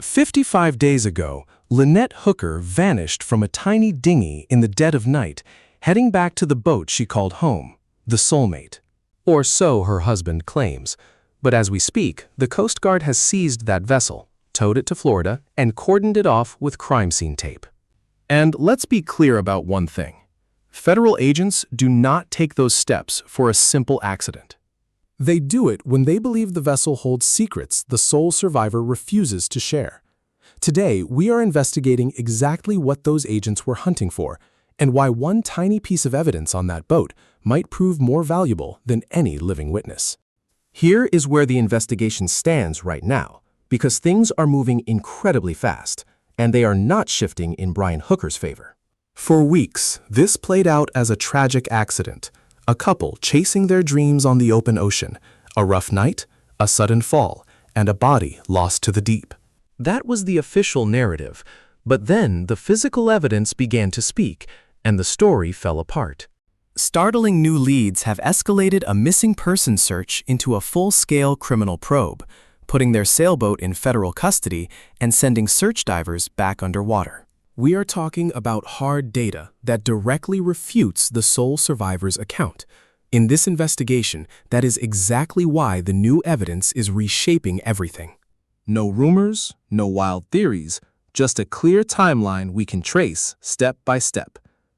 55 days ago, Lynette Hooker vanished from a tiny dinghy in the dead of night, heading back to the boat she called home, the Soulmate. Or so her husband claims. But as we speak, the Coast Guard has seized that vessel, towed it to Florida, and cordoned it off with crime scene tape. And let's be clear about one thing. Federal agents do not take those steps for a simple accident. They do it when they believe the vessel holds secrets the sole survivor refuses to share. Today, we are investigating exactly what those agents were hunting for, and why one tiny piece of evidence on that boat might prove more valuable than any living witness. Here is where the investigation stands right now, because things are moving incredibly fast, and they are not shifting in Brian Hooker's favor. For weeks, this played out as a tragic accident, a couple chasing their dreams on the open ocean, a rough night, a sudden fall, and a body lost to the deep. That was the official narrative, but then the physical evidence began to speak, and the story fell apart. Startling new leads have escalated a missing person search into a full-scale criminal probe, putting their sailboat in federal custody and sending search divers back underwater. We are talking about hard data that directly refutes the sole survivor's account. In this investigation, that is exactly why the new evidence is reshaping everything. No rumors, no wild theories, just a clear timeline we can trace step by step.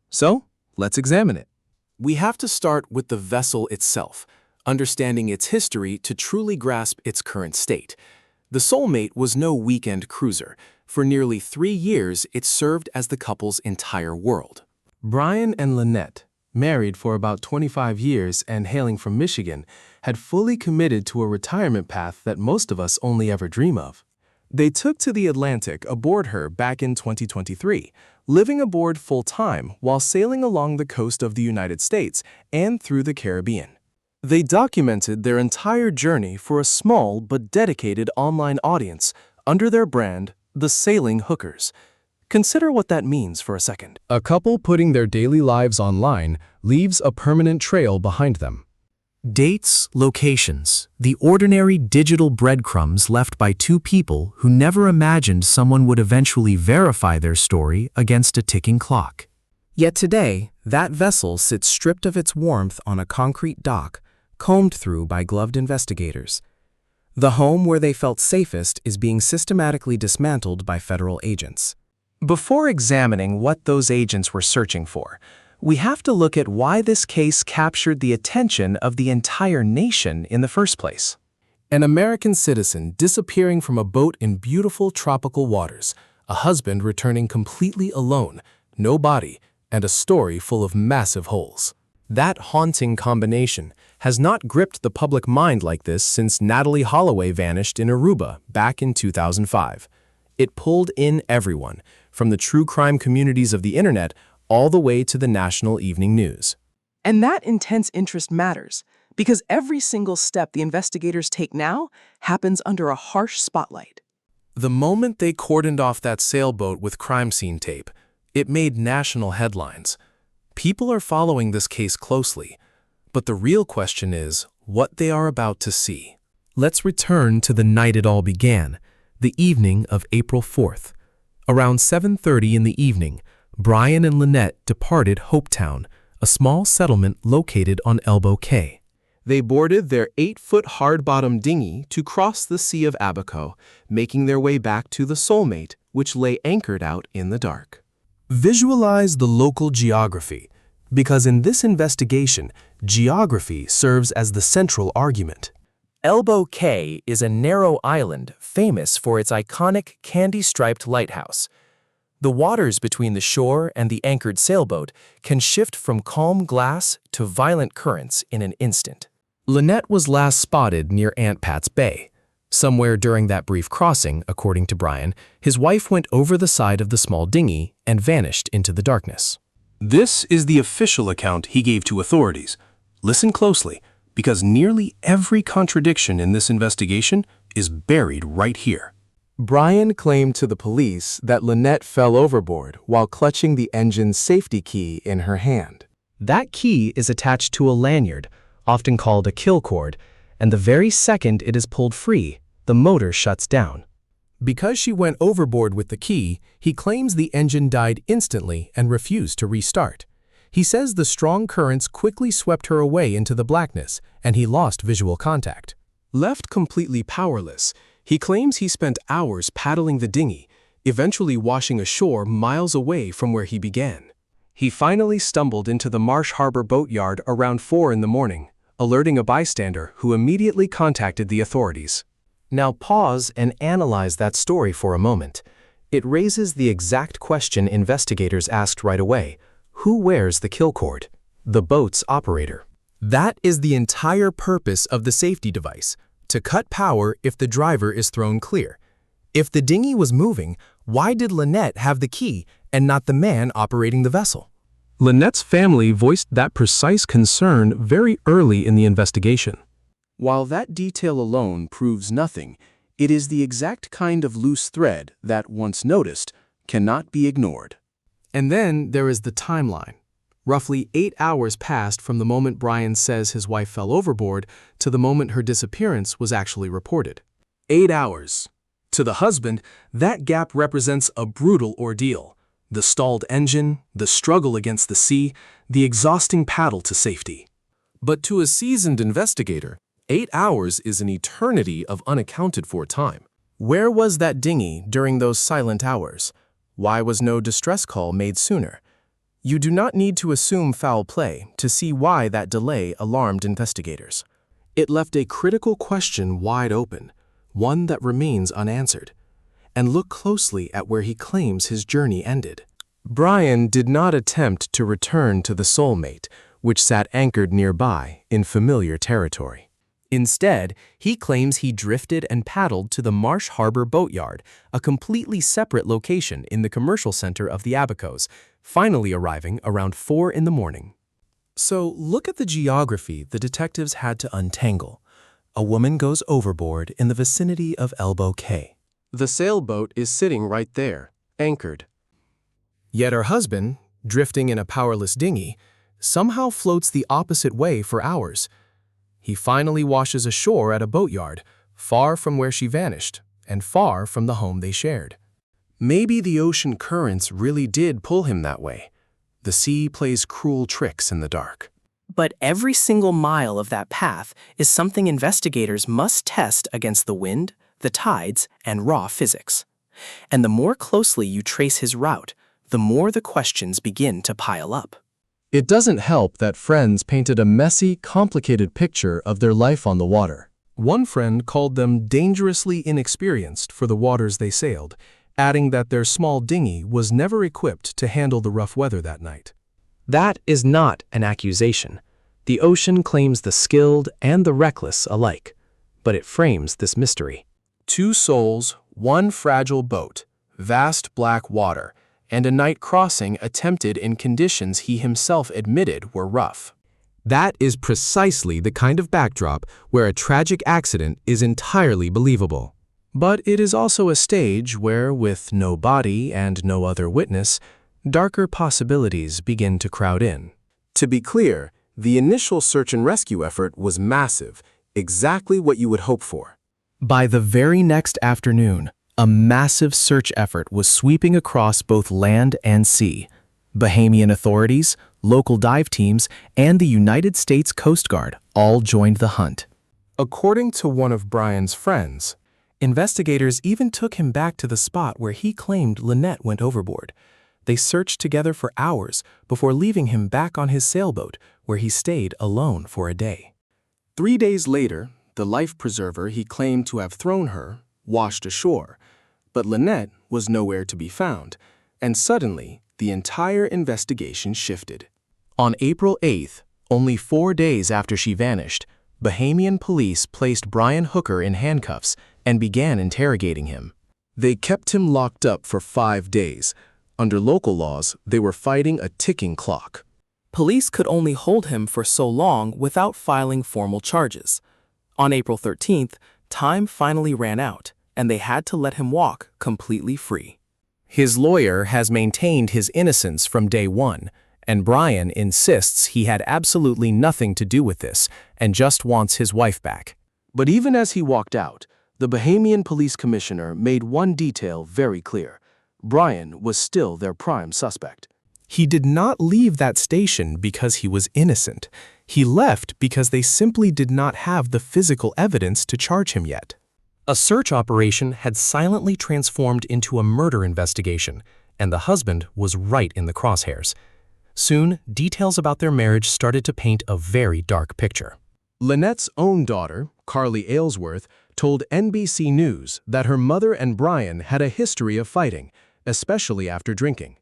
So, let's examine it. We have to start with the vessel itself, understanding its history to truly grasp its current state. The Soulmate was no weekend cruiser. For nearly 3 years, it served as the couple's entire world. Brian and Lynette, married for about 25 years and hailing from Michigan, had fully committed to a retirement path that most of us only ever dream of. They took to the Atlantic aboard her back in 2023, living aboard full-time while sailing along the coast of the United States and through the Caribbean. They documented their entire journey for a small but dedicated online audience under their brand, The Sailing Hookers. Consider what that means for a second. A couple putting their daily lives online leaves a permanent trail behind them. Dates, locations, the ordinary digital breadcrumbs left by two people who never imagined someone would eventually verify their story against a ticking clock. Yet today, that vessel sits stripped of its warmth on a concrete dock, combed through by gloved investigators. The home where they felt safest is being systematically dismantled by federal agents. Before examining what those agents were searching for, we have to look at why this case captured the attention of the entire nation in the first place. An American citizen disappearing from a boat in beautiful tropical waters, a husband returning completely alone, no body, and a story full of massive holes. That haunting combination has not gripped the public mind like this since Natalie Holloway vanished in Aruba back in 2005. It pulled in everyone, from the true crime communities of the internet all the way to the national evening news. And that intense interest matters, because every single step the investigators take now happens under a harsh spotlight. The moment they cordoned off that sailboat with crime scene tape, it made national headlines. People are following this case closely, but the real question is what they are about to see. Let's return to the night it all began, the evening of April 4th. Around 7:30 in the evening, Brian and Lynette departed Hopetown, a small settlement located on Elbow Cay. They boarded their 8-foot hard-bottom dinghy to cross the Sea of Abaco, making their way back to the Soulmate, which lay anchored out in the dark. Visualize the local geography, because in this investigation, geography serves as the central argument. Elbow Cay is a narrow island famous for its iconic candy-striped lighthouse. The waters between the shore and the anchored sailboat can shift from calm glass to violent currents in an instant. Lynette was last spotted near Aunt Pat's Bay. Somewhere during that brief crossing, according to Brian, his wife went over the side of the small dinghy and vanished into the darkness. This is the official account he gave to authorities. Listen closely, because nearly every contradiction in this investigation is buried right here. Brian claimed to the police that Lynette fell overboard while clutching the engine's safety key in her hand. That key is attached to a lanyard, often called a kill cord, and the very second it is pulled free, the motor shuts down. Because she went overboard with the key, he claims the engine died instantly and refused to restart. He says the strong currents quickly swept her away into the blackness, and he lost visual contact. Left completely powerless, he claims he spent hours paddling the dinghy, eventually washing ashore miles away from where he began. He finally stumbled into the Marsh Harbor boatyard around 4 in the morning, alerting a bystander who immediately contacted the authorities. Now pause and analyze that story for a moment. It raises the exact question investigators asked right away. Who wears the kill cord? The boat's operator. That is the entire purpose of the safety device, to cut power if the driver is thrown clear. If the dinghy was moving, why did Lynette have the key and not the man operating the vessel? Lynette's family voiced that precise concern very early in the investigation. While that detail alone proves nothing, it is the exact kind of loose thread that, once noticed, cannot be ignored. And then there is the timeline. Roughly 8 hours passed from the moment Brian says his wife fell overboard to the moment her disappearance was actually reported. 8 hours. To the husband, that gap represents a brutal ordeal. The stalled engine, the struggle against the sea, the exhausting paddle to safety. But to a seasoned investigator, 8 hours is an eternity of unaccounted-for time. Where was that dinghy during those silent hours? Why was no distress call made sooner? You do not need to assume foul play to see why that delay alarmed investigators. It left a critical question wide open, one that remains unanswered. And look closely at where he claims his journey ended. Brian did not attempt to return to the soulmate, which sat anchored nearby in familiar territory. Instead, he claims he drifted and paddled to the Marsh Harbor boatyard, a completely separate location in the commercial center of the Abacos, finally arriving around 4 in the morning. So look at the geography the detectives had to untangle. A woman goes overboard in the vicinity of Elbow Cay. The sailboat is sitting right there, anchored. Yet her husband, drifting in a powerless dinghy, somehow floats the opposite way for hours. He finally washes ashore at a boatyard, far from where she vanished, and far from the home they shared. Maybe the ocean currents really did pull him that way. The sea plays cruel tricks in the dark. But every single mile of that path is something investigators must test against the wind, the tides, and raw physics. And the more closely you trace his route, the more the questions begin to pile up. It doesn't help that friends painted a messy, complicated picture of their life on the water. One friend called them dangerously inexperienced for the waters they sailed, adding that their small dinghy was never equipped to handle the rough weather that night. That is not an accusation. The ocean claims the skilled and the reckless alike, but it frames this mystery. 2 souls, 1 fragile boat, vast black water, and a night crossing attempted in conditions he himself admitted were rough. That is precisely the kind of backdrop where a tragic accident is entirely believable. But it is also a stage where, with no body and no other witness, darker possibilities begin to crowd in. To be clear, the initial search and rescue effort was massive, exactly what you would hope for. By the very next afternoon, a massive search effort was sweeping across both land and sea. Bahamian authorities, local dive teams, and the United States Coast Guard all joined the hunt. According to one of Brian's friends, investigators even took him back to the spot where he claimed Lynette went overboard. They searched together for hours before leaving him back on his sailboat, where he stayed alone for a day. 3 days later, the life preserver he claimed to have thrown her washed ashore, but Lynette was nowhere to be found, and suddenly the entire investigation shifted. On April 8th, only 4 days after she vanished, Bahamian police placed Brian Hooker in handcuffs and began interrogating him. They kept him locked up for 5 days. Under local laws, they were fighting a ticking clock. Police could only hold him for so long without filing formal charges. On April 13th, time finally ran out, and they had to let him walk completely free. His lawyer has maintained his innocence from day one, and Brian insists he had absolutely nothing to do with this and just wants his wife back. But even as he walked out, The Bahamian police commissioner made one detail very clear. Brian was still their prime suspect. He did not leave that station because he was innocent. He left because they simply did not have the physical evidence to charge him yet. A search operation had silently transformed into a murder investigation, and the husband was right in the crosshairs. Soon, details about their marriage started to paint a very dark picture. Lynette's own daughter, Carly Aylesworth, told NBC News that her mother and Brian had a history of fighting, especially after drinking.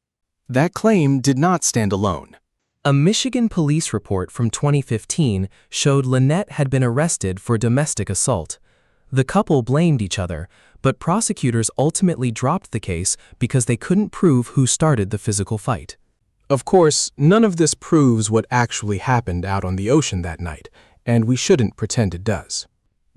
That claim did not stand alone. A Michigan police report from 2015 showed Lynette had been arrested for domestic assault. The couple blamed each other, but prosecutors ultimately dropped the case because they couldn't prove who started the physical fight. Of course, none of this proves what actually happened out on the ocean that night, and we shouldn't pretend it does.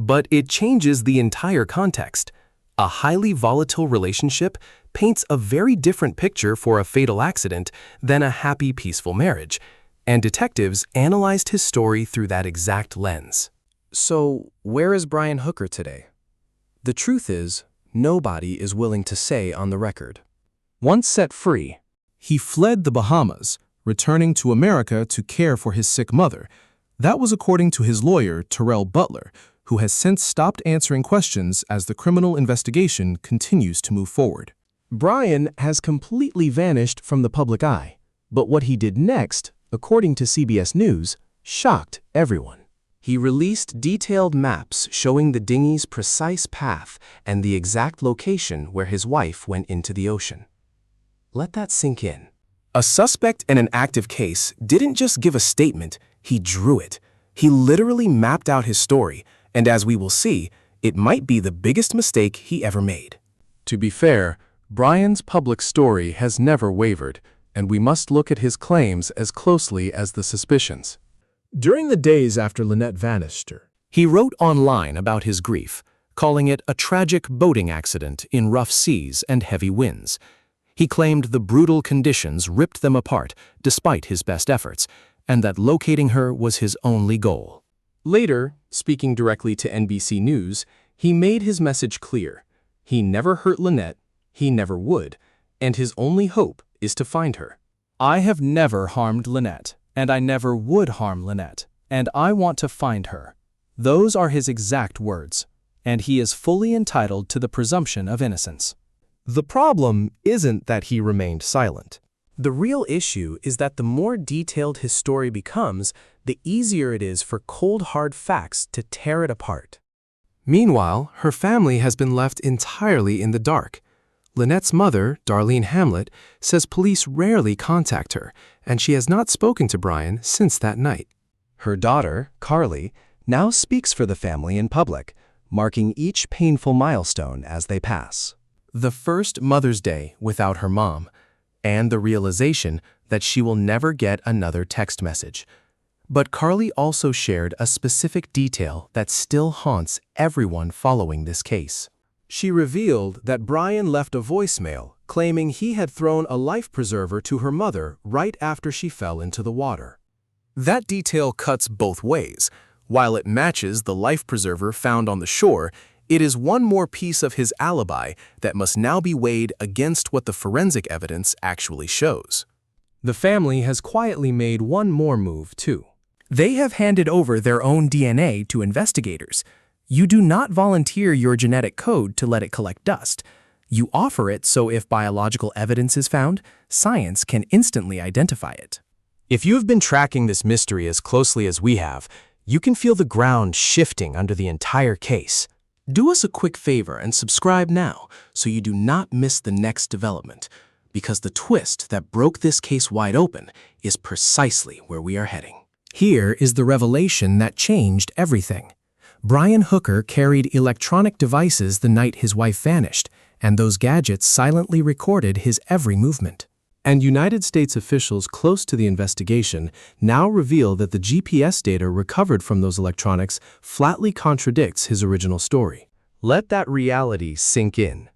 But it changes the entire context. A highly volatile relationship paints a very different picture for a fatal accident than a happy, peaceful marriage, and detectives analyzed his story through that exact lens. So, where is Brian Hooker today? The truth is, nobody is willing to say on the record. Once set free, he fled the Bahamas, returning to America to care for his sick mother. That was according to his lawyer, Terrell Butler, who has since stopped answering questions as the criminal investigation continues to move forward. Brian has completely vanished from the public eye, but what he did next, according to CBS News, shocked everyone. He released detailed maps showing the dinghy's precise path and the exact location where his wife went into the ocean. Let that sink in. A suspect in an active case didn't just give a statement, he drew it. He literally mapped out his story, and as we will see, it might be the biggest mistake he ever made. To be fair, Brian's public story has never wavered, and we must look at his claims as closely as the suspicions. During the days after Lynette vanished, he wrote online about his grief, calling it a tragic boating accident in rough seas and heavy winds. He claimed the brutal conditions ripped them apart despite his best efforts, and that locating her was his only goal. Later, speaking directly to NBC News, he made his message clear. He never hurt Lynette, he never would, and his only hope is to find her. I have never harmed Lynette, and I never would harm Lynette, and I want to find her. Those are his exact words, and he is fully entitled to the presumption of innocence. The problem isn't that he remained silent. The real issue is that the more detailed his story becomes, the easier it is for cold hard facts to tear it apart. Meanwhile, her family has been left entirely in the dark. Lynette's mother, Darlene Hamlet, says police rarely contact her, and she has not spoken to Brian since that night. Her daughter, Carly, now speaks for the family in public, marking each painful milestone as they pass. The first Mother's Day without her mom, and the realization that she will never get another text message. But Carly also shared a specific detail that still haunts everyone following this case. She revealed that Brian left a voicemail claiming he had thrown a life preserver to her mother right after she fell into the water. That detail cuts both ways. While it matches the life preserver found on the shore, it is one more piece of his alibi that must now be weighed against what the forensic evidence actually shows. The family has quietly made one more move, too. They have handed over their own DNA to investigators. You do not volunteer your genetic code to let it collect dust. You offer it so if biological evidence is found, science can instantly identify it. If you have been tracking this mystery as closely as we have, you can feel the ground shifting under the entire case. Do us a quick favor and subscribe now so you do not miss the next development, because the twist that broke this case wide open is precisely where we are heading. Here is the revelation that changed everything. Brian Hooker carried electronic devices the night his wife vanished, and those gadgets silently recorded his every movement. And United States officials close to the investigation now reveal that the GPS data recovered from those electronics flatly contradicts his original story. Let that reality sink in.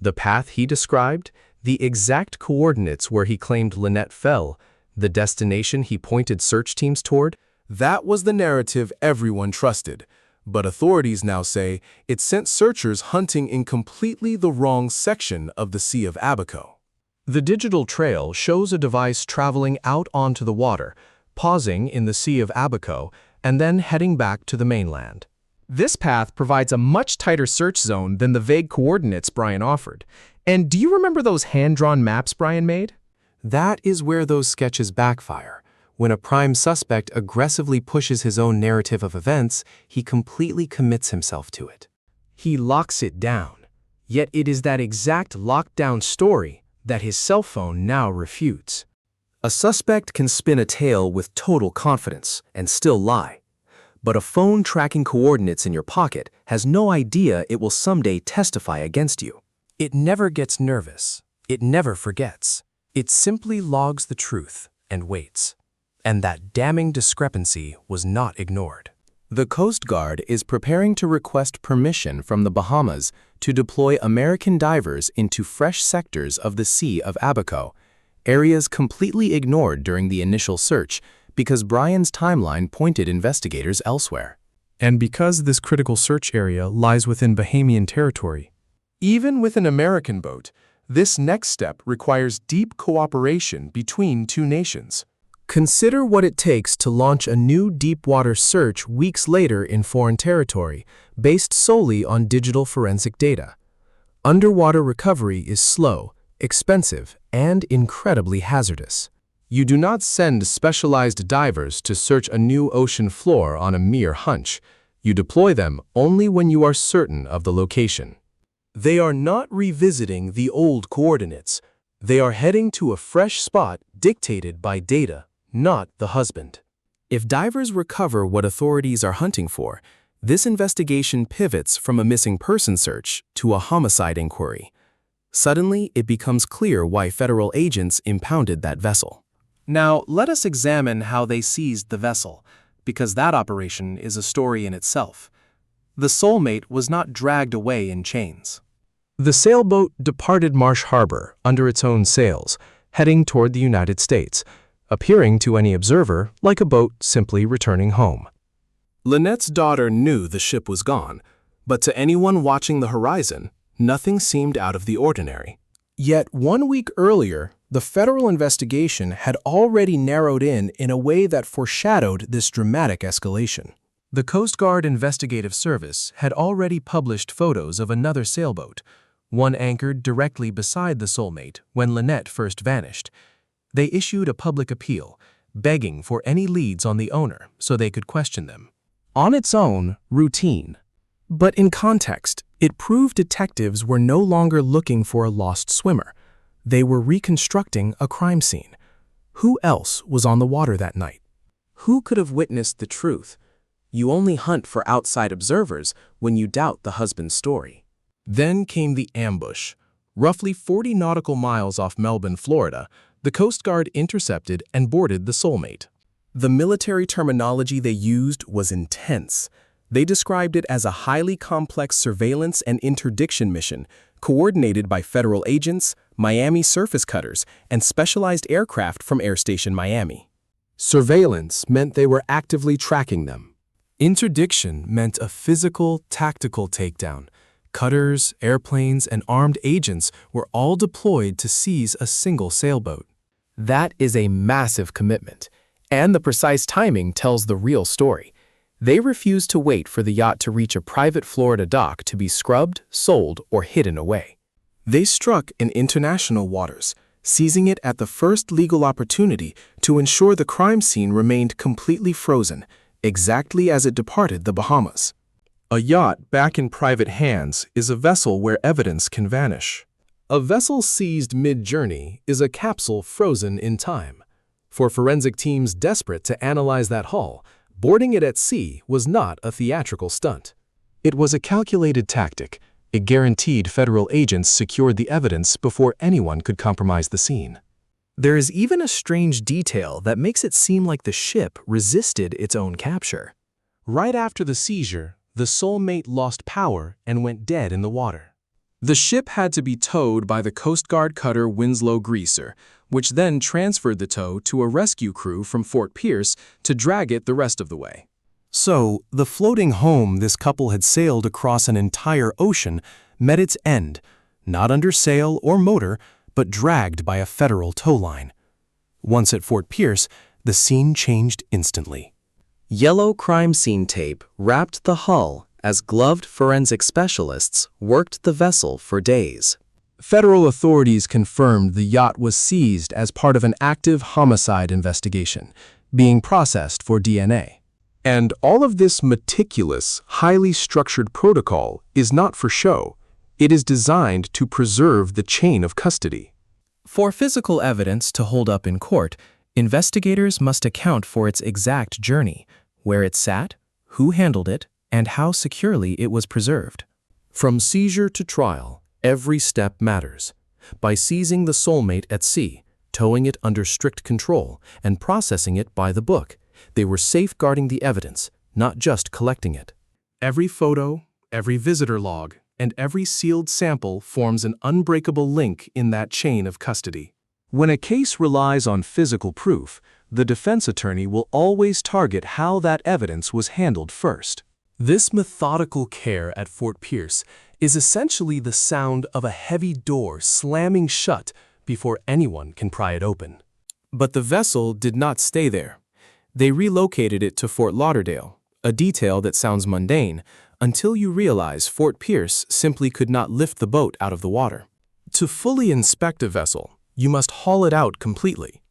The path he described, the exact coordinates where he claimed Lynette fell, the destination he pointed search teams toward, that was the narrative everyone trusted. But authorities now say it sent searchers hunting in completely the wrong section of the Sea of Abaco. The digital trail shows a device traveling out onto the water, pausing in the Sea of Abaco, and then heading back to the mainland. This path provides a much tighter search zone than the vague coordinates Brian offered. And do you remember those hand-drawn maps Brian made? That is where those sketches backfire. When a prime suspect aggressively pushes his own narrative of events, he completely commits himself to it. He locks it down. Yet it is that exact locked-down story that his cell phone now refutes. A suspect can spin a tale with total confidence and still lie. But a phone tracking coordinates in your pocket has no idea it will someday testify against you. It never gets nervous. It never forgets. It simply logs the truth and waits. And that damning discrepancy was not ignored. The Coast Guard is preparing to request permission from the Bahamas to deploy American divers into fresh sectors of the Sea of Abaco, areas completely ignored during the initial search because Brian's timeline pointed investigators elsewhere. And because this critical search area lies within Bahamian territory. Even with an American boat, this next step requires deep cooperation between two nations. Consider what it takes to launch a new deep-water search weeks later in foreign territory, based solely on digital forensic data. Underwater recovery is slow, expensive, and incredibly hazardous. You do not send specialized divers to search a new ocean floor on a mere hunch. You deploy them only when you are certain of the location. They are not revisiting the old coordinates. They are heading to a fresh spot dictated by data, not the husband. If divers recover what authorities are hunting for, this investigation pivots from a missing person search to a homicide inquiry. Suddenly, it becomes clear why federal agents impounded that vessel. Now, let us examine how they seized the vessel, because that operation is a story in itself. The Soulmate was not dragged away in chains. The sailboat departed Marsh Harbor under its own sails, heading toward the United States, appearing to any observer like a boat simply returning home. Lynette's daughter knew the ship was gone, but to anyone watching the horizon, nothing seemed out of the ordinary. Yet 1 week earlier, the federal investigation had already narrowed in a way that foreshadowed this dramatic escalation. The Coast Guard Investigative Service had already published photos of another sailboat, one anchored directly beside the Soulmate when Lynette first vanished. They issued a public appeal, begging for any leads on the owner so they could question them. On its own, routine. But in context, it proved detectives were no longer looking for a lost swimmer. They were reconstructing a crime scene. Who else was on the water that night? Who could have witnessed the truth? You only hunt for outside observers when you doubt the husband's story. Then came the ambush. Roughly 40 nautical miles off Melbourne, Florida, the Coast Guard intercepted and boarded the Soulmate. The military terminology they used was intense. They described it as a highly complex surveillance and interdiction mission, coordinated by federal agents, Miami surface cutters, and specialized aircraft from Air Station Miami. Surveillance meant they were actively tracking them. Interdiction meant a physical, tactical takedown. Cutters, airplanes, and armed agents were all deployed to seize a single sailboat. That is a massive commitment, and the precise timing tells the real story. They refused to wait for the yacht to reach a private Florida dock to be scrubbed, sold, or hidden away. They struck in international waters, seizing it at the first legal opportunity to ensure the crime scene remained completely frozen, exactly as it departed the Bahamas. A yacht back in private hands is a vessel where evidence can vanish. A vessel seized mid-journey is a capsule frozen in time. For forensic teams desperate to analyze that hull, boarding it at sea was not a theatrical stunt. It was a calculated tactic. It guaranteed federal agents secured the evidence before anyone could compromise the scene. There is even a strange detail that makes it seem like the ship resisted its own capture. Right after the seizure, the Soulmate lost power and went dead in the water. The ship had to be towed by the Coast Guard cutter Winslow Greaser, which then transferred the tow to a rescue crew from Fort Pierce to drag it the rest of the way. So, the floating home this couple had sailed across an entire ocean met its end, not under sail or motor, but dragged by a federal tow line. Once at Fort Pierce, the scene changed instantly. Yellow crime scene tape wrapped the hull as gloved forensic specialists worked the vessel for days. Federal authorities confirmed the yacht was seized as part of an active homicide investigation, being processed for DNA. And all of this meticulous, highly structured protocol is not for show. It is designed to preserve the chain of custody. For physical evidence to hold up in court, investigators must account for its exact journey, where it sat, who handled it, and how securely it was preserved. From seizure to trial, every step matters. By seizing the soulmate at sea, towing it under strict control, and processing it by the book, they were safeguarding the evidence, not just collecting it. Every photo, every visitor log, and every sealed sample forms an unbreakable link in that chain of custody. When a case relies on physical proof, the defense attorney will always target how that evidence was handled first. This methodical care at Fort Pierce is essentially the sound of a heavy door slamming shut before anyone can pry it open. But the vessel did not stay there. They relocated it to Fort Lauderdale, a detail that sounds mundane, until you realize Fort Pierce simply could not lift the boat out of the water. To fully inspect a vessel, you must haul it out completely.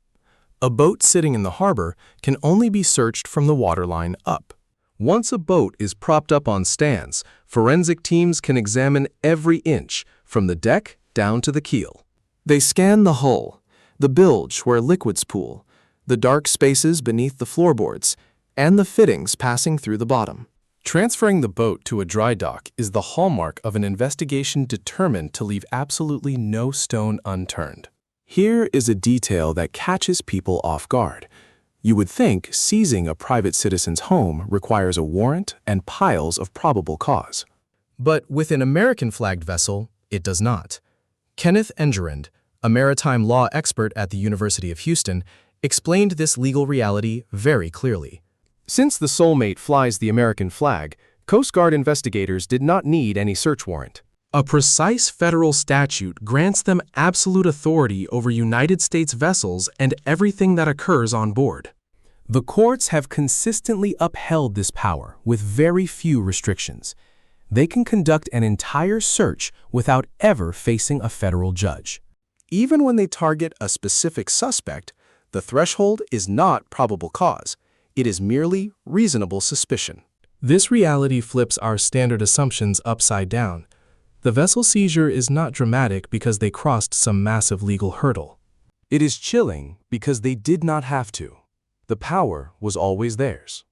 A boat sitting in the harbor can only be searched from the waterline up. Once a boat is propped up on stands, forensic teams can examine every inch, from the deck down to the keel. They scan the hull, the bilge where liquids pool, the dark spaces beneath the floorboards, and the fittings passing through the bottom. Transferring the boat to a dry dock is the hallmark of an investigation determined to leave absolutely no stone unturned. Here is a detail that catches people off guard. You would think seizing a private citizen's home requires a warrant and piles of probable cause. But with an American-flagged vessel, it does not. Kenneth Engerand, a maritime law expert at the University of Houston, explained this legal reality very clearly. Since the soulmate flies the American flag, Coast Guard investigators did not need any search warrant. A precise federal statute grants them absolute authority over United States vessels and everything that occurs on board. The courts have consistently upheld this power with very few restrictions. They can conduct an entire search without ever facing a federal judge. Even when they target a specific suspect, the threshold is not probable cause. It is merely reasonable suspicion. This reality flips our standard assumptions upside down. The vessel seizure is not dramatic because they crossed some massive legal hurdle. It is chilling because they did not have to. The power was always theirs.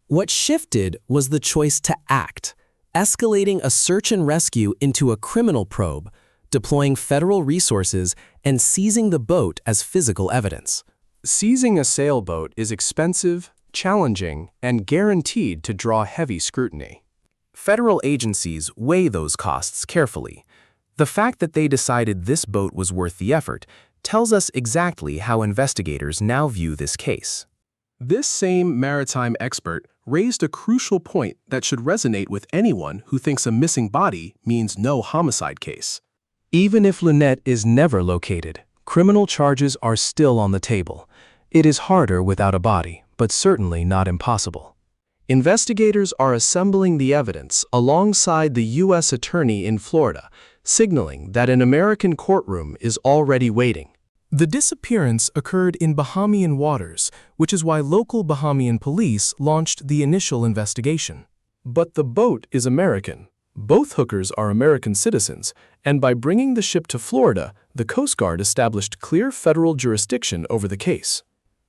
What shifted was the choice to act, escalating a search and rescue into a criminal probe, deploying federal resources, and seizing the boat as physical evidence. Seizing a sailboat is expensive, challenging, and guaranteed to draw heavy scrutiny. Federal agencies weigh those costs carefully. The fact that they decided this boat was worth the effort tells us exactly how investigators now view this case. This same maritime expert raised a crucial point that should resonate with anyone who thinks a missing body means no homicide case. Even if Lynette is never located, criminal charges are still on the table. It is harder without a body, but certainly not impossible. Investigators are assembling the evidence alongside the U.S. Attorney in Florida, signaling that an American courtroom is already waiting. The disappearance occurred in Bahamian waters, which is why local Bahamian police launched the initial investigation. But the boat is American. Both hookers are American citizens, and by bringing the ship to Florida, the Coast Guard established clear federal jurisdiction over the case.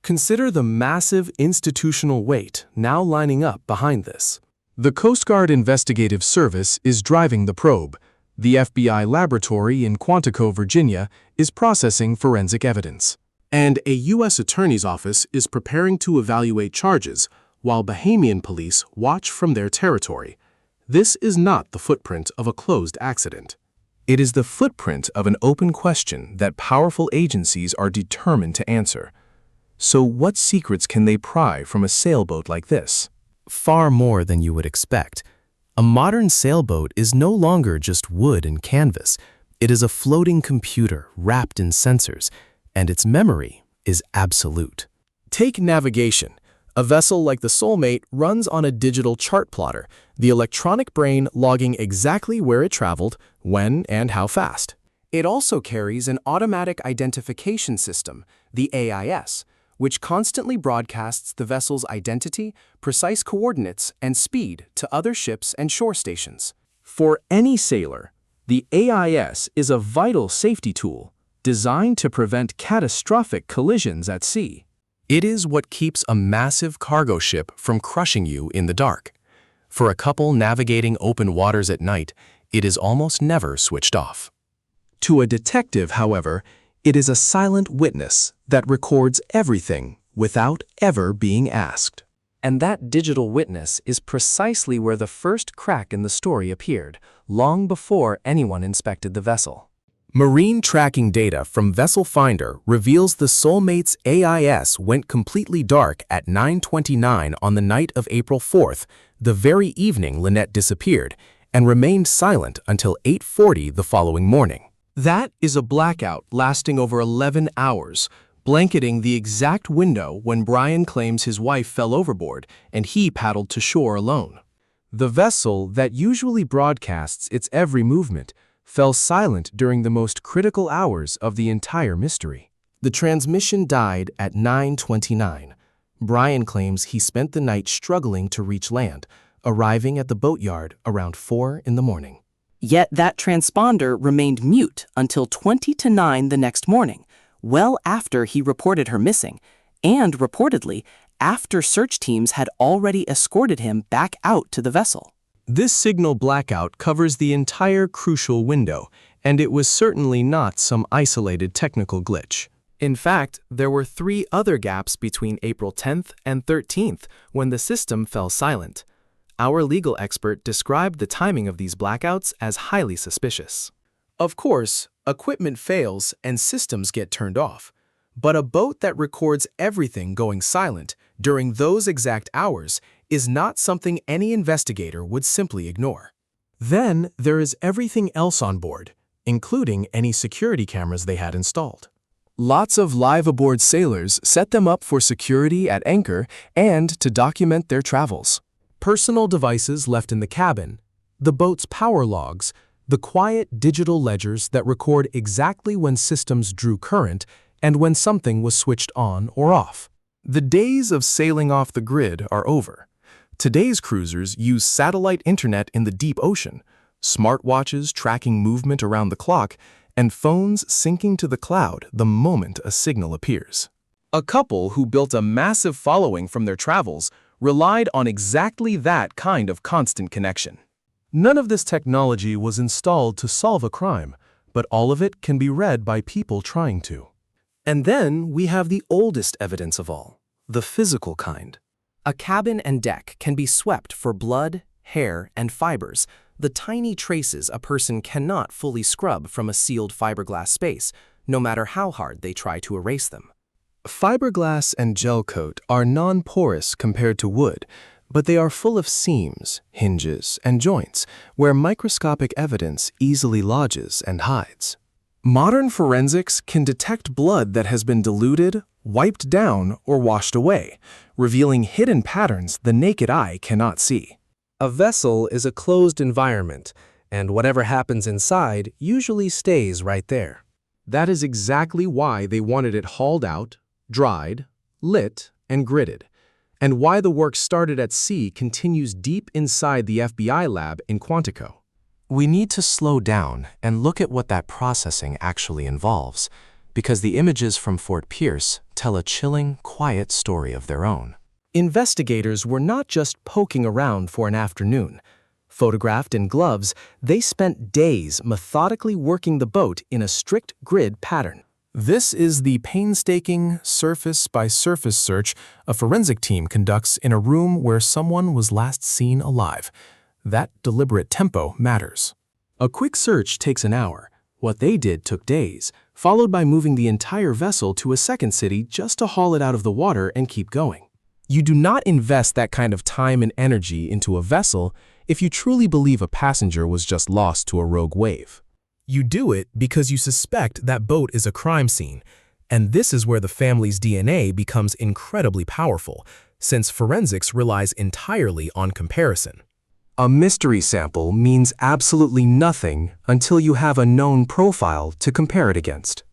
Consider the massive institutional weight now lining up behind this. The Coast Guard Investigative Service is driving the probe. The FBI laboratory in Quantico, Virginia, is processing forensic evidence. And a U.S. Attorney's Office is preparing to evaluate charges, while Bahamian police watch from their territory. This is not the footprint of a closed accident. It is the footprint of an open question that powerful agencies are determined to answer. So what secrets can they pry from a sailboat like this? Far more than you would expect. A modern sailboat is no longer just wood and canvas. It is a floating computer wrapped in sensors, and its memory is absolute. Take navigation. A vessel like the Soulmate runs on a digital chart plotter, the electronic brain logging exactly where it traveled, when, and how fast. It also carries an automatic identification system, the AIS, which constantly broadcasts the vessel's identity, precise coordinates, and speed to other ships and shore stations. For any sailor, the AIS is a vital safety tool designed to prevent catastrophic collisions at sea. It is what keeps a massive cargo ship from crushing you in the dark. For a couple navigating open waters at night, it is almost never switched off. To a detective, however, it is a silent witness that records everything without ever being asked. And that digital witness is precisely where the first crack in the story appeared, long before anyone inspected the vessel. Marine tracking data from Vessel Finder reveals the Soulmate's AIS went completely dark at 9:29 on the night of April 4th, the very evening Lynette disappeared, and remained silent until 8:40 the following morning. That is a blackout lasting over 11 hours, blanketing the exact window when Brian claims his wife fell overboard and he paddled to shore alone. The vessel that usually broadcasts its every movement fell silent during the most critical hours of the entire mystery. The transmission died at 9:29. Brian claims he spent the night struggling to reach land, arriving at the boatyard around 4 in the morning. Yet that transponder remained mute until 20 to 9 the next morning, well after he reported her missing, and reportedly after search teams had already escorted him back out to the vessel. This signal blackout covers the entire crucial window, and it was certainly not some isolated technical glitch. In fact, there were 3 other gaps between April 10th and 13th when the system fell silent. Our legal expert described the timing of these blackouts as highly suspicious. Of course, equipment fails and systems get turned off, but a boat that records everything going silent during those exact hours is not something any investigator would simply ignore. Then there is everything else on board, including any security cameras they had installed. Lots of live-aboard sailors set them up for security at anchor and to document their travels. Personal devices left in the cabin, the boat's power logs, the quiet digital ledgers that record exactly when systems drew current and when something was switched on or off. The days of sailing off the grid are over. Today's cruisers use satellite internet in the deep ocean, smartwatches tracking movement around the clock, and phones syncing to the cloud the moment a signal appears. A couple who built a massive following from their travels relied on exactly that kind of constant connection. None of this technology was installed to solve a crime, but all of it can be read by people trying to. And then we have the oldest evidence of all, the physical kind. A cabin and deck can be swept for blood, hair, and fibers, the tiny traces a person cannot fully scrub from a sealed fiberglass space, no matter how hard they try to erase them. Fiberglass and gel coat are non-porous compared to wood, but they are full of seams, hinges, and joints where microscopic evidence easily lodges and hides. Modern forensics can detect blood that has been diluted, wiped down, or washed away, revealing hidden patterns the naked eye cannot see. A vessel is a closed environment, and whatever happens inside usually stays right there. That is exactly why they wanted it hauled out, dried, lit, and gridded, and why the work started at sea continues deep inside the FBI lab in Quantico. We need to slow down and look at what that processing actually involves, because the images from Fort Pierce tell a chilling, quiet story of their own. Investigators were not just poking around for an afternoon. Photographed in gloves, they spent days methodically working the boat in a strict grid pattern. This is the painstaking surface-by-surface search a forensic team conducts in a room where someone was last seen alive. That deliberate tempo matters. A quick search takes an hour. What they did took days, followed by moving the entire vessel to a second city just to haul it out of the water and keep going. You do not invest that kind of time and energy into a vessel if you truly believe a passenger was just lost to a rogue wave. You do it because you suspect that boat is a crime scene, and this is where the family's DNA becomes incredibly powerful, since forensics relies entirely on comparison. A mystery sample means absolutely nothing until you have a known profile to compare it against.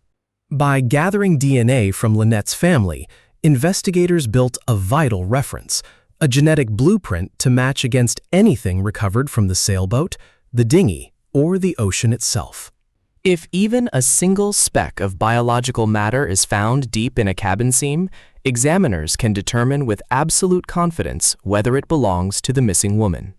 By gathering DNA from Lynette's family, investigators built a vital reference, a genetic blueprint to match against anything recovered from the sailboat, the dinghy, or the ocean itself. If even a single speck of biological matter is found deep in a cabin seam, examiners can determine with absolute confidence whether it belongs to the missing woman.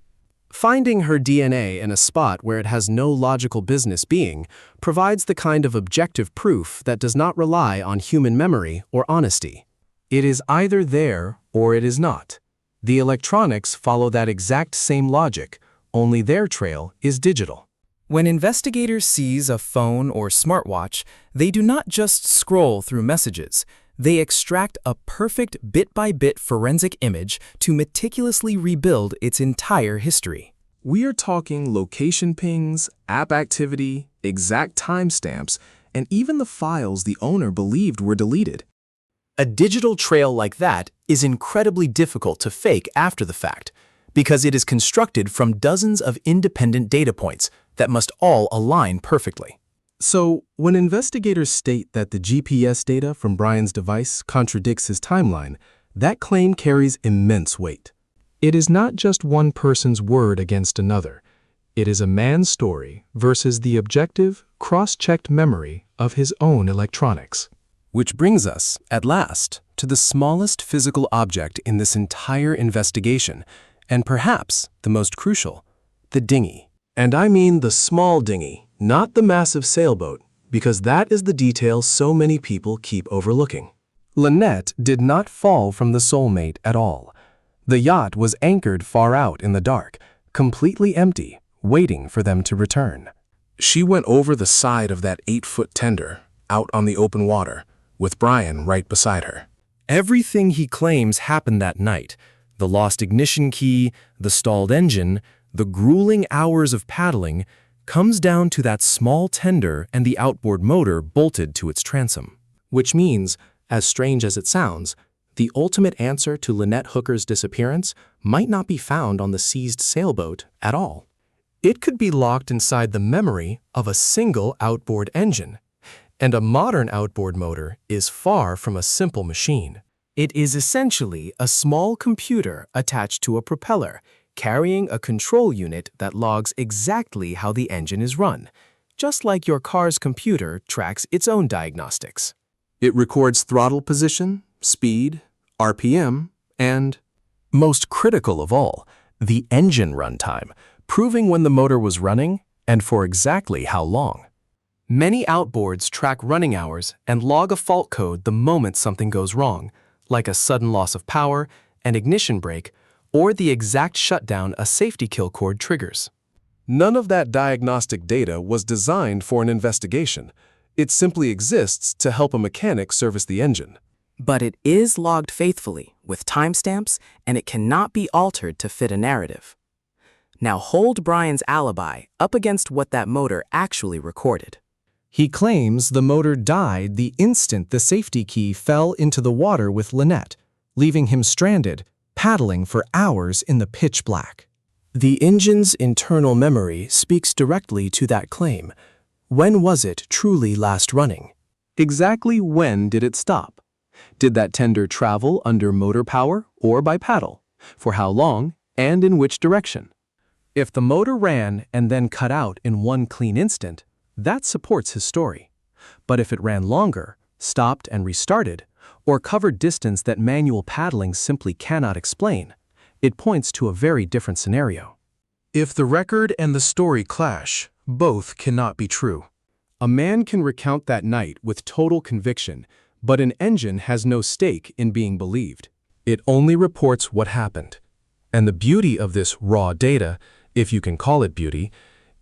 Finding her DNA in a spot where it has no logical business being provides the kind of objective proof that does not rely on human memory or honesty. It is either there or it is not. The electronics follow that exact same logic, only their trail is digital. When investigators seize a phone or smartwatch, they do not just scroll through messages. They extract a perfect bit-by-bit forensic image to meticulously rebuild its entire history. We are talking location pings, app activity, exact timestamps, and even the files the owner believed were deleted. A digital trail like that is incredibly difficult to fake after the fact, because it is constructed from dozens of independent data points that must all align perfectly. So, when investigators state that the GPS data from Brian's device contradicts his timeline, that claim carries immense weight. It is not just one person's word against another. It is a man's story versus the objective, cross-checked memory of his own electronics. Which brings us, at last, to the smallest physical object in this entire investigation, and perhaps the most crucial, the dinghy. And I mean the small dinghy, not the massive sailboat, because that is the detail so many people keep overlooking. Lynette did not fall from the soulmate at all. The yacht was anchored far out in the dark, completely empty, waiting for them to return. She went over the side of that 8-foot tender, out on the open water, with Brian right beside her. Everything he claims happened that night, the lost ignition key, the stalled engine, the grueling hours of paddling, comes down to that small tender and the outboard motor bolted to its transom. Which means, as strange as it sounds, the ultimate answer to Lynette Hooker's disappearance might not be found on the seized sailboat at all. It could be locked inside the memory of a single outboard engine. And a modern outboard motor is far from a simple machine. It is essentially a small computer attached to a propeller, carrying a control unit that logs exactly how the engine is run, just like your car's computer tracks its own diagnostics. It records throttle position, speed, RPM, and, most critical of all, the engine runtime, proving when the motor was running and for exactly how long. Many outboards track running hours and log a fault code the moment something goes wrong, like a sudden loss of power, an ignition break, or the exact shutdown a safety kill cord triggers. None of that diagnostic data was designed for an investigation. It simply exists to help a mechanic service the engine. But it is logged faithfully, with timestamps, and it cannot be altered to fit a narrative. Now hold Brian's alibi up against what that motor actually recorded. He claims the motor died the instant the safety key fell into the water with Lynette, leaving him stranded, paddling for hours in the pitch black. The engine's internal memory speaks directly to that claim. When was it truly last running? Exactly when did it stop? Did that tender travel under motor power or by paddle? For how long and in which direction? If the motor ran and then cut out in one clean instant, that supports his story. But if it ran longer, stopped and restarted, or covered distance that manual paddling simply cannot explain, it points to a very different scenario. If the record and the story clash, both cannot be true. A man can recount that night with total conviction, but an engine has no stake in being believed. It only reports what happened. And the beauty of this raw data, if you can call it beauty,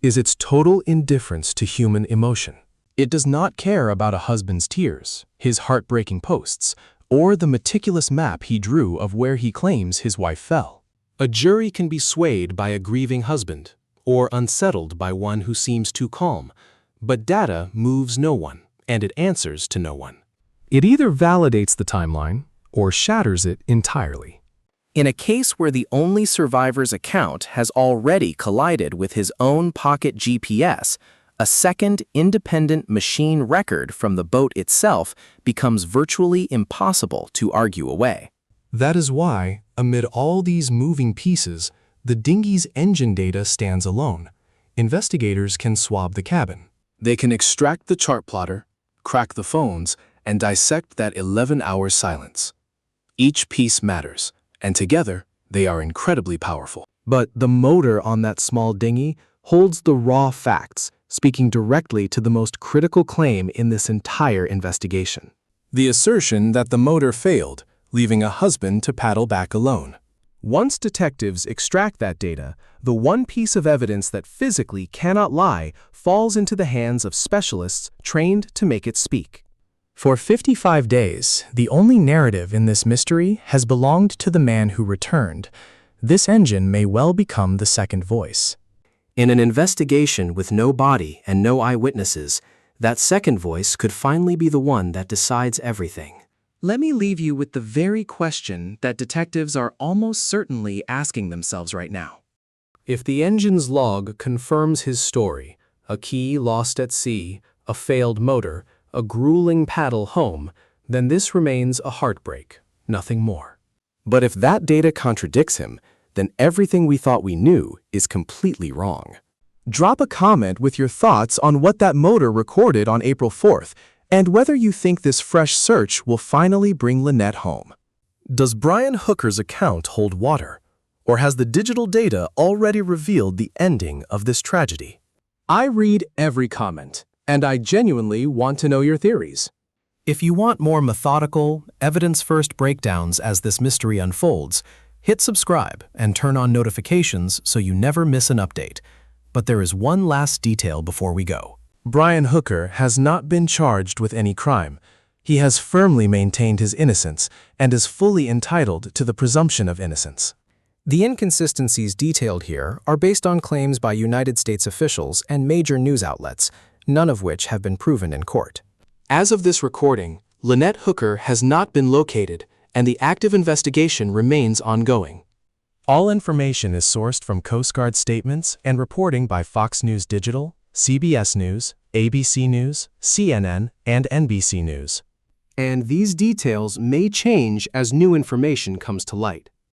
is its total indifference to human emotion. It does not care about a husband's tears, his heartbreaking posts, or the meticulous map he drew of where he claims his wife fell. A jury can be swayed by a grieving husband, or unsettled by one who seems too calm, but data moves no one, and it answers to no one. It either validates the timeline or shatters it entirely. In a case where the only survivor's account has already collided with his own pocket GPS, a second independent machine record from the boat itself becomes virtually impossible to argue away. That is why, amid all these moving pieces, the dinghy's engine data stands alone. Investigators can swab the cabin. They can extract the chart plotter, crack the phones, and dissect that 11-hour silence. Each piece matters, and together, they are incredibly powerful. But the motor on that small dinghy holds the raw facts, speaking directly to the most critical claim in this entire investigation. The assertion that the motor failed, leaving a husband to paddle back alone. Once detectives extract that data, the one piece of evidence that physically cannot lie falls into the hands of specialists trained to make it speak. For 55 days, the only narrative in this mystery has belonged to the man who returned. This engine may well become the second voice. In an investigation with no body and no eyewitnesses, that second voice could finally be the one that decides everything. Let me leave you with the very question that detectives are almost certainly asking themselves right now. If the engine's log confirms his story, a key lost at sea, a failed motor, a grueling paddle home, then this remains a heartbreak, nothing more. But if that data contradicts him, then everything we thought we knew is completely wrong. Drop a comment with your thoughts on what that motor recorded on April 4th, and whether you think this fresh search will finally bring Lynette home. Does Brian Hooker's account hold water, or has the digital data already revealed the ending of this tragedy? I read every comment, and I genuinely want to know your theories. If you want more methodical, evidence-first breakdowns as this mystery unfolds, hit subscribe and turn on notifications so you never miss an update. But there is one last detail before we go. Brian Hooker has not been charged with any crime. He has firmly maintained his innocence and is fully entitled to the presumption of innocence. The inconsistencies detailed here are based on claims by United States officials and major news outlets, none of which have been proven in court. As of this recording, Lynette Hooker has not been located, and the active investigation remains ongoing. All information is sourced from Coast Guard statements and reporting by Fox News Digital, CBS News, ABC News, CNN, and NBC News. And these details may change as new information comes to light.